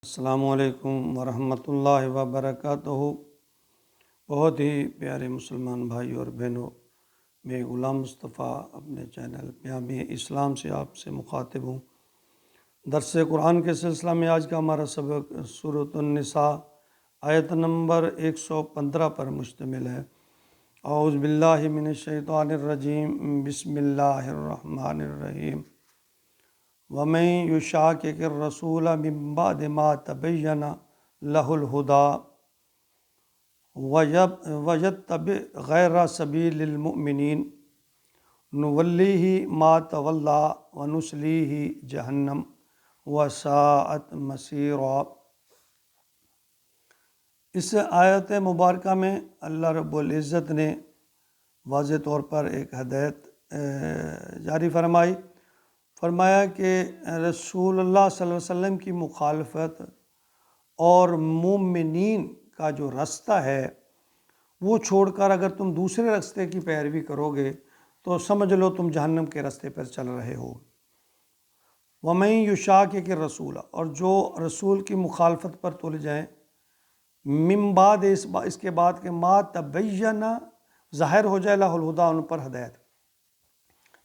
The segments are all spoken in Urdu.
السلام علیکم ورحمۃ اللہ وبرکاتہ۔ بہت ہی پیارے مسلمان بھائی اور بہنوں، میں غلام مصطفیٰ اپنے چینل پیام اسلام سے آپ سے مخاطب ہوں۔ درس قرآن کے سلسلہ میں آج کا ہمارا سبق سورۃ النساء آیت نمبر 115 پر مشتمل ہے۔ اعوذ باللہ من الشیطان الرجیم، بسم اللہ الرحمن الرحیم۔ وَمَن يُشَاقِقِ الرَّسُولَ مِن بَعْدِ مَا تَبَيَّنَ لَهُ الْهُدَىٰ وَيَتَّبِعْ غَيْرَ سَبِيلِ الْمُؤْمِنِينَ نُوَلِّهِ مَا تَوَلَّىٰ وَنُصْلِيهِ جَهَنَّمَ وَسَاءَتْ مَصِيرًا۔ اس آیت مبارکہ میں اللہ رب العزت نے واضح طور پر ایک ہدایت جاری فرمایا کہ رسول اللہ صلی اللہ علیہ وسلم کی مخالفت اور مومنین کا جو رستہ ہے وہ چھوڑ کر اگر تم دوسرے راستے کی پیروی کرو گے تو سمجھ لو تم جہنم کے راستے پر چل رہے ہو۔ وَمَن يُشَاقِقِ الرَّسُولَ، اور جو رسول کی مخالفت پر تل جائیں، من بعد، اس کے بعد کہ ما تبین، ظاہر ہو جائے، لہ الہدیٰ، ان پر ہدایت،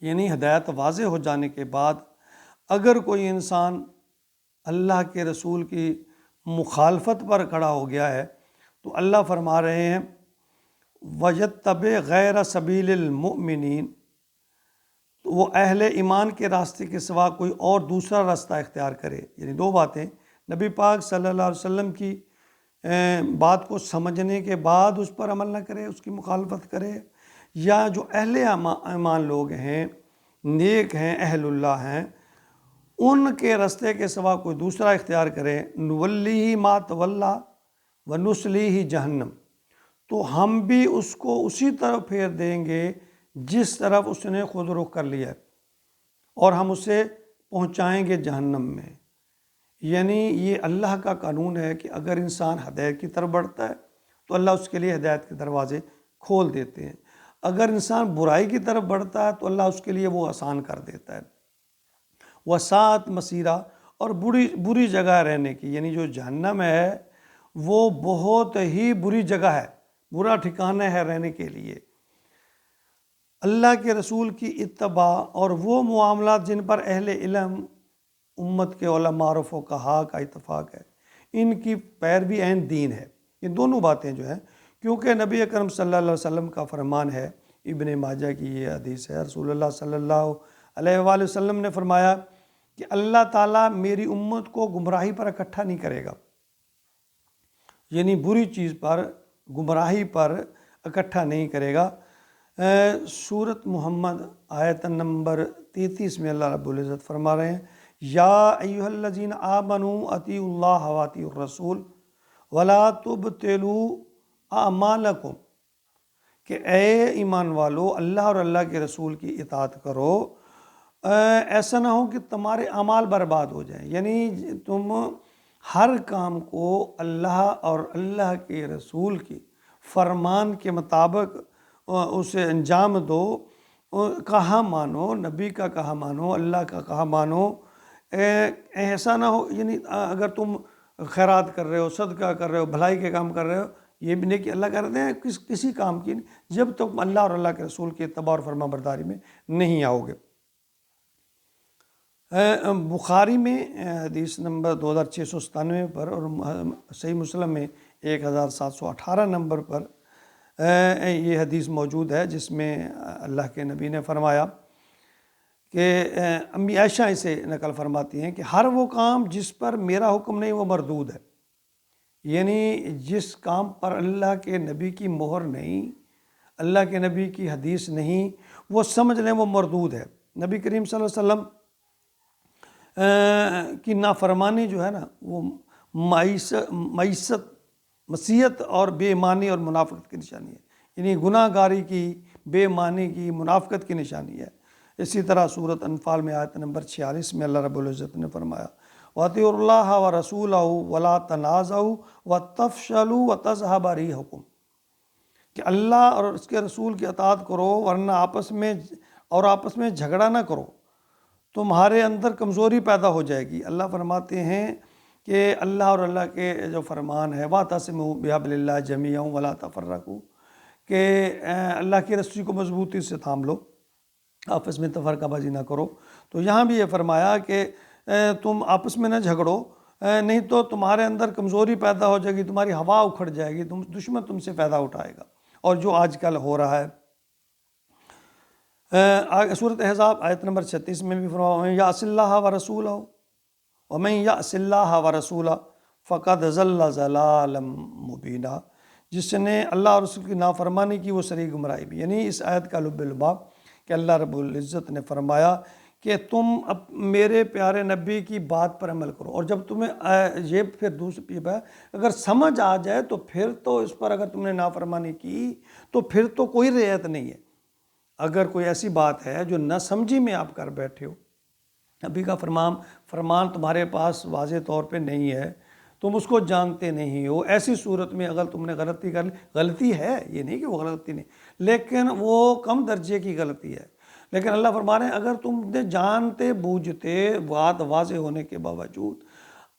یعنی ہدایت واضح ہو جانے کے بعد اگر کوئی انسان اللہ کے رسول کی مخالفت پر کھڑا ہو گیا ہے تو اللہ فرما رہے ہیں وَيَتَّبِعْ غَيْرَ سَبِيلِ الْمُؤْمِنِينَ، تو وہ اہل ایمان کے راستے کے سوا کوئی اور دوسرا راستہ اختیار کرے۔ یعنی دو باتیں، نبی پاک صلی اللہ علیہ وسلم کی بات کو سمجھنے کے بعد اس پر عمل نہ کرے، اس کی مخالفت کرے، یا جو اہل ایمان لوگ ہیں، نیک ہیں، اہل اللہ ہیں، ان کے راستے کے سوا کوئی دوسرا اختیار کرے، نُوَلِّهِ مَا تَوَلَّىٰ وَنُصْلِيهِ جَهَنَّمَ، تو ہم بھی اس کو اسی طرف پھیر دیں گے جس طرف اس نے خود رخ کر لیا ہے، اور ہم اسے پہنچائیں گے جہنم میں۔ یعنی یہ اللہ کا قانون ہے کہ اگر انسان ہدایت کی طرف بڑھتا ہے تو اللہ اس کے لیے ہدایت کے دروازے کھول دیتے ہیں، اگر انسان برائی کی طرف بڑھتا ہے تو اللہ اس کے لیے وہ آسان کر دیتا ہے۔ وساعت مسیرہ، اور بری جگہ رہنے کی، یعنی جو جہنم ہے وہ بہت ہی بری جگہ ہے، برا ٹھکانہ ہے رہنے کے لیے۔ اللہ کے رسول کی اتباع اور وہ معاملات جن پر اہل علم، امت کے علماء اور فقہاء کا اتفاق ہے، ان کی پیروی عین دین ہے۔ یہ دونوں باتیں جو ہیں، کیونکہ نبی اکرم صلی اللہ علیہ وسلم کا فرمان ہے، ابن ماجہ کی یہ حدیث ہے، رسول اللہ صلی اللہ علیہ وآلہ وسلم نے فرمایا کہ اللہ تعالیٰ میری امت کو گمراہی پر اکٹھا نہیں کرے گا، یعنی بری چیز پر، گمراہی پر اکٹھا نہیں کرے گا۔ سورۃ محمد آیت نمبر 33 میں اللہ رب العزت فرما رہے ہیں یا ایھا الذین آمنوا اطیعوا اللہ واطیعوا الرسول ولا تبطلوا اعمالکم، کہ اے ایمان والو، اللہ اور اللہ کے رسول کی اطاعت کرو، ایسا نہ ہو کہ تمہارے اعمال برباد ہو جائیں، یعنی تم ہر کام کو اللہ اور اللہ کے رسول کی فرمان کے مطابق اسے انجام دو، کہا مانو، نبی کا کہا مانو، اللہ کا کہا مانو۔ ایسا نہ ہو، یعنی اگر تم خیرات کر رہے ہو، صدقہ کر رہے ہو، بھلائی کے کام کر رہے ہو، یہ بھی نہیں کہ اللہ کرتے ہیں کسی کام کی، جب تک اللہ اور اللہ کے رسول کی اتباع اور فرما برداری میں نہیں آؤ گے۔ بخاری میں حدیث نمبر 2697 پر اور صحیح مسلم میں 1718 نمبر پر یہ حدیث موجود ہے، جس میں اللہ کے نبی نے فرمایا کہ امی عائشہ اسے نقل فرماتی ہیں کہ ہر وہ کام جس پر میرا حکم نہیں وہ مردود ہے، یعنی جس کام پر اللہ کے نبی کی مہر نہیں، اللہ کے نبی کی حدیث نہیں، وہ سمجھ لیں وہ مردود ہے۔ نبی کریم صلی اللہ علیہ وسلم کی نافرمانی جو ہے نا، وہ معیشت اور بے ایمانی اور منافقت کی نشانی ہے، یعنی گناہ گاری کی، بے ایمانی کی، منافقت کی نشانی ہے۔ اسی طرح سورۃ انفال میں آیت نمبر 46 میں اللہ رب العزت نے فرمایا وَأَطِیعُوا اللَّهَ وَرَسُولَهُ وَلَا تَنَازَعُوا وَتَفْشَلُوا وَتَذْهَبَ رِیحُکُم، کہ اللہ اور اس کے رسول کی اطاعت کرو ورنہ آپس میں جھگڑا نہ کرو، تمہارے اندر کمزوری پیدا ہو جائے گی۔ اللہ فرماتے ہیں کہ اللہ اور اللہ کے جو فرمان ہے وَاعْتَصِمُوا بِحَبْلِ اللَّهِ جَمِيعًا وَلَا تَفَرَّقُوا، کہ اللہ کی رسی کو مضبوطی سے تھام لو، آپس میں تفرقہ بازی نہ کرو۔ تو یہاں بھی یہ فرمایا کہ تم آپس میں نہ جھگڑو، نہیں تو تمہارے اندر کمزوری پیدا ہو جائے گی، تمہاری ہوا اکھڑ جائے گی، دشمن تم سے فائدہ اٹھائے گا، اور جو آج کل ہو رہا ہے۔ سورۃ احزاب آیت نمبر 36 میں بھی فرمایا وَمَن يَعْصِ اللَّهَ وَرَسُولَهُ وَمَن يَعْصِ اللَّهَ وَرَسُولَهُ فَقَدْ ضَلَّ ضَلَالًا مُبِينًا، جس نے اللہ اور رسول کی نافرمانی کی وہ سری گمراہی بھی۔ یعنی اس آیت کا لب لباب کہ اللہ رب العزت نے فرمایا کہ تم اب میرے پیارے نبی کی بات پر عمل کرو، اور جب تمہیں یہ پھر دوسری بات اگر سمجھ آ جائے تو پھر تو اس پر اگر تم نے نافرمانی کی تو پھر تو کوئی رعایت نہیں ہے۔ اگر کوئی ایسی بات ہے جو نہ سمجھی میں آپ کر بیٹھے ہو، نبی کا فرمان تمہارے پاس واضح طور پہ نہیں ہے، تم اس کو جانتے نہیں ہو، ایسی صورت میں اگر تم نے غلطی کر لی، غلطی ہے یہ نہیں کہ وہ غلطی نہیں، لیکن وہ کم درجے کی غلطی ہے، لیکن اللہ فرما رہے ہیں اگر تم نے جانتے بوجھتے بات واضح ہونے کے باوجود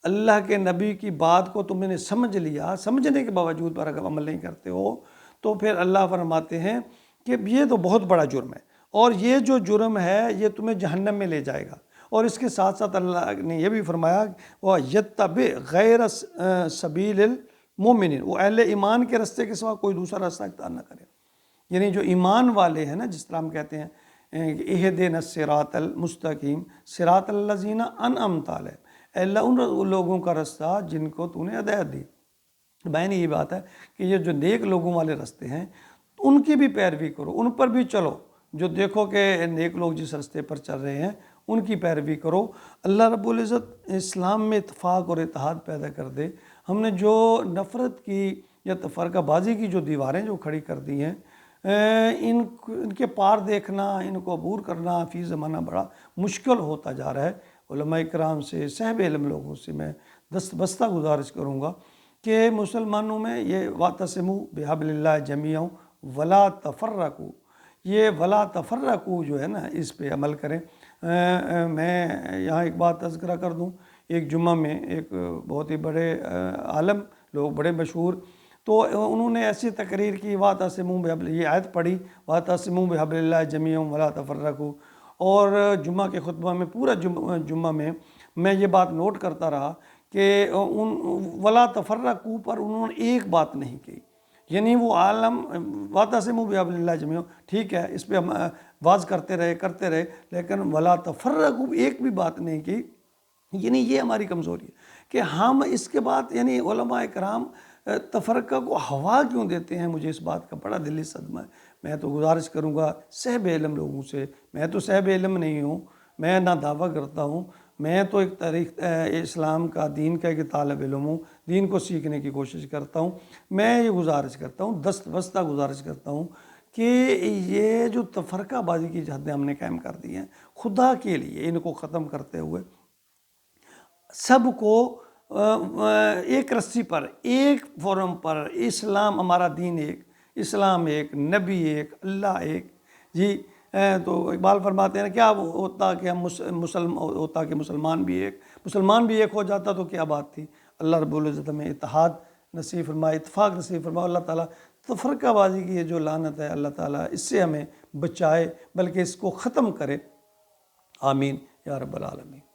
اللہ کے نبی کی بات کو تم نے سمجھ لیا، سمجھنے کے باوجود پر اگر عمل نہیں کرتے ہو تو پھر اللہ فرماتے ہیں کہ یہ تو بہت بڑا جرم ہے، اور یہ جو جرم ہے یہ تمہیں جہنم میں لے جائے گا۔ اور اس کے ساتھ ساتھ اللہ نے یہ بھی فرمایا وَيَتَّبِعْ غَيْرَ سَبِيلِ الْمُؤْمِنِينَ، وہ اہل ایمان کے راستے کے سوا کوئی دوسرا راستہ اختیار نہ کرے۔ یعنی جو ایمان والے ہیں نا، جس طرح ہم کہتے ہیں اِهْدِنَا الصِّرَاطَ الْمُسْتَقِيمَ صِرَاطَ الَّذِينَ أَنْعَمْتَ عَلَيْهِمْ، اے اللہ ان لوگوں کا راستہ جن کو تو نے ہدایت دی۔ بہن یہ بات ہے کہ یہ جو نیک لوگوں والے راستے ہیں ان کی بھی پیروی کرو، ان پر بھی چلو، جو دیکھو کہ نیک لوگ جس راستے پر چل رہے ہیں ان کی پیروی کرو۔ اللہ رب العزت اسلام میں اتفاق اور اتحاد پیدا کر دے۔ ہم نے جو نفرت کی یا تفرقہ بازی کی جو دیواریں جو کھڑی کر دی ہیں، ان کے پار دیکھنا، ان کو عبور کرنا فی زمانہ بڑا مشکل ہوتا جا رہا ہے۔ علماء کرام سے، صاحب علم لوگوں سے میں دست بستہ گزارش کروں گا کہ مسلمانوں میں یہ وَاعْتَصِمُوا بِحَبْلِ اللَّهِ جَمِيعًا وَلَا تَفَرَّقُوا، یہ وَلَا تَفَرَّقُوا جو ہے نا اس پہ عمل کریں۔ میں یہاں ایک بات تذکرہ کر دوں، ایک جمعہ میں ایک بہت ہی بڑے عالم لوگ، بڑے مشہور، تو انہوں نے ایسی تقریر کی وَاعْتَصِمُوا بِحَبْلِ، یہ آیت پڑھی وَاعْتَصِمُوا بِحَبْلِ اللَّهِ جَمِيعًا وَلَا تَفَرَّقُوا، اور جمعہ کے خطبہ میں پورا جمعہ میں یہ بات نوٹ کرتا رہا کہ وَلَا تَفَرَّقُوا پر انہوں نے ایک بات نہیں کی۔ یعنی وہ عالم وَاعْتَصِمُوا بِحَبْلِ اللَّهِ جَمِيعًا ٹھیک ہے، اس پہ ہم واز کرتے رہے، لیکن وَلَا تَفَرَّقُوا ایک بھی بات نہیں کی۔ یعنی یہ ہماری کمزوری ہے کہ ہم اس کے بعد یعنی علماء کرام تفرقہ کو ہوا کیوں دیتے ہیں، مجھے اس بات کا بڑا دلی صدمہ ہے۔ میں تو گزارش کروں گا صاحب علم لوگوں سے، میں تو صاحب علم نہیں ہوں، میں نہ دعویٰ کرتا ہوں، میں تو ایک تاریخ اسلام کا، دین کا ایک طالب علم ہوں، دین کو سیکھنے کی کوشش کرتا ہوں۔ میں یہ گزارش کرتا ہوں، دست بستہ گزارش کرتا ہوں کہ یہ جو تفرقہ بازی کی حدیں ہم نے قائم کر دی ہیں، خدا کے لیے ان کو ختم کرتے ہوئے سب کو ایک رسی پر، ایک فورم پر، اسلام ہمارا دین ایک، اسلام ایک، نبی ایک، اللہ ایک۔ جی تو اقبال فرماتے ہیں کیا ہوتا کہ ہم ہوتا کہ مسلمان بھی ایک ہو جاتا تو کیا بات تھی۔ اللہ رب العزت ہمیں اتحاد نصیب فرمائے، اتفاق نصیب فرمائے۔ اللہ تعالیٰ تفرقہ بازی کی یہ جو لعنت ہے اللہ تعالیٰ اس سے ہمیں بچائے، بلکہ اس کو ختم کرے۔ آمین یا رب العالمین۔